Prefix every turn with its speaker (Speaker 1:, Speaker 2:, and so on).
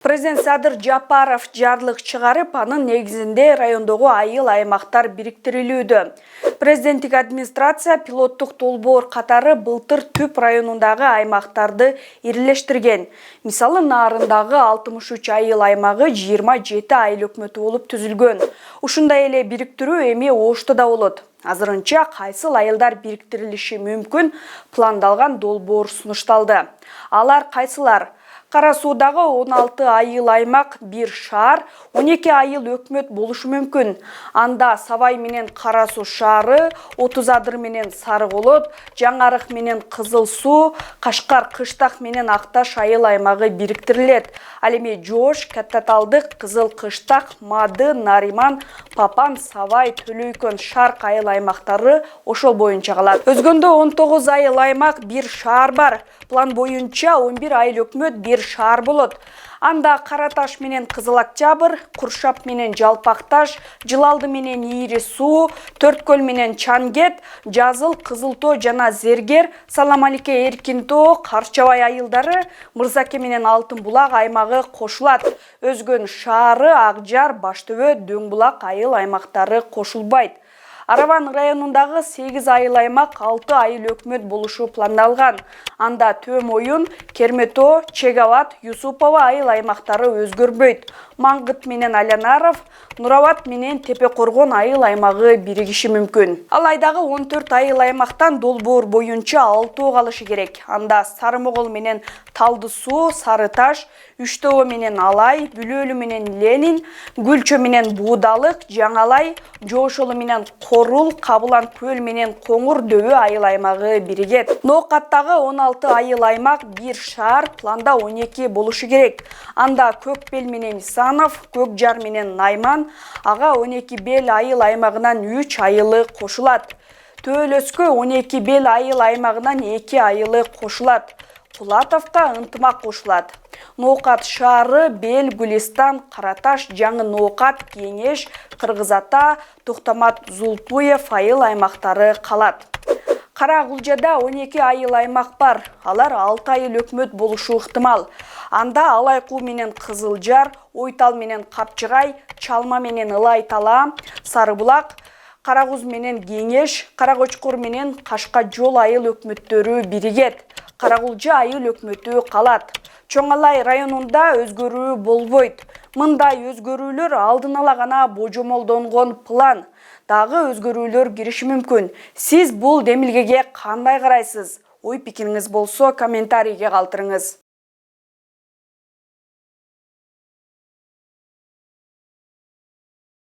Speaker 1: Президент Садыр Жапаров жарлық чыгарып, анын негизинде райондогу айыл аймактар бириктирилүүдө. Президенттик администрация пилоттук долбоор катары былтыр Түп районундагы аймактарды ирилештирген. Мисалы, Нарындагы 63 айыл аймагы 27 айыл өкмөтү болуп түзүлгөн. Ушундай эле бириктирүү эми Ошто да болот. Азырынча кайсыл айылдар бириктирилиши мүмкүн пландалган долбоор сунушталды. Алар кайсылар? Кара Суудагы 16 айыл аймак, 1 шаар, 12 айыл өкмөт болушу мүмкүн. Анда Сабай менен Кара Суу шаары, 30 Адыр менен Сары Колот, Жаңарык менен Кызыл Суу, Кашкар Кыштак менен Акташ айыл аймагы бириктирилет. Ал эми Жоош, Каттаталдык, Кызыл Кыштак, Мады, Нариман, Папан, Сабай, Төлөйкөн, Шарк айыл аймактары ошол боюнча калат. Өзгөндө 19 айыл аймак, 1 шаар бар. План боюнча 11 айыл өкмөт 1 шаар болот. Анда Караташ менен Кызыл Октябрь, Куршап менен Жалпакташ, Жылалды менен Ири Суу, Төрткөл менен Чангет, Жазыл, Кызылтоо жана Зергер, Саламалике, Эркинтоо, Карчабай айылдары, Мырзаке менен Алтын Булак аймагы кошулат. Өзгөн шаары, Акжар, Баштөбө, Дөң Булак айыл аймактары кошулбайт. Араван районундагы 8 айыл аймак 6 айыл өкмөт болушу пландалган. Анда Төмойун, Керметоо, Чегават, Юсупова айыл аймактары өзгөрбөйт. Маңгыт менен Алянаров, Нурават менен Тепе Коргон айыл аймагы биригиши мүмкүн. Алайдагы 14 айыл аймактан долбоор боюнча 6 калышы керек. Анда Сарымогол менен Талды Суу, Сарыташ, Үчтөө менен Алай, Бүлөлү менен Ленин, Гүлчө менен Буудалык, Жаңалай, Жоошолу менен Корул, Кабылан Көл менен Коңур Дөбө айыл аймагы биригет. Ноокаттагы 16 айыл аймак, 1 шаар, планда 12 болушу керек. Анда Көкбел менен Исанов, Көкжар менен Найман, ага 12 бел айыл аймагынан 3 айылы кошулат. Төөлөскө 12 бел айыл аймагынан 2 айылы кошулат. Кулатовка ынтымак кошулат. Ноокат шаары, Бел, Гүлистан, Караташ, Жаңы Ноокат, Кеңеш, Кыргыз Ата, Токтамат, Зулпуев айыл аймактары калат. Кара Кулжада 12 айыл аймак бар. Алар 6 айыл өкмөт болушу ыктымал. Анда Алайкуу менен Кызылжар, Ойтал менен Капчыгай, Чалма менен Ылай Тала, Сарыбулак, Карагуз менен Кеңеш, Каракочкор менен Кашка Жол айыл өкмөттөрү биригет. Каракулжа айыл өкмөтү калат. Чоңалай районунда өзгөрүү болбойт. Мындай өзгөрүүлөр алдын ала гана божомолдонгон план. Дагы өзгөрүүлөр кириши мүмкүн. Сиз бул демилгеге кандай карайсыз? Ой пикириңиз болсо комментарийге калтырыңыз.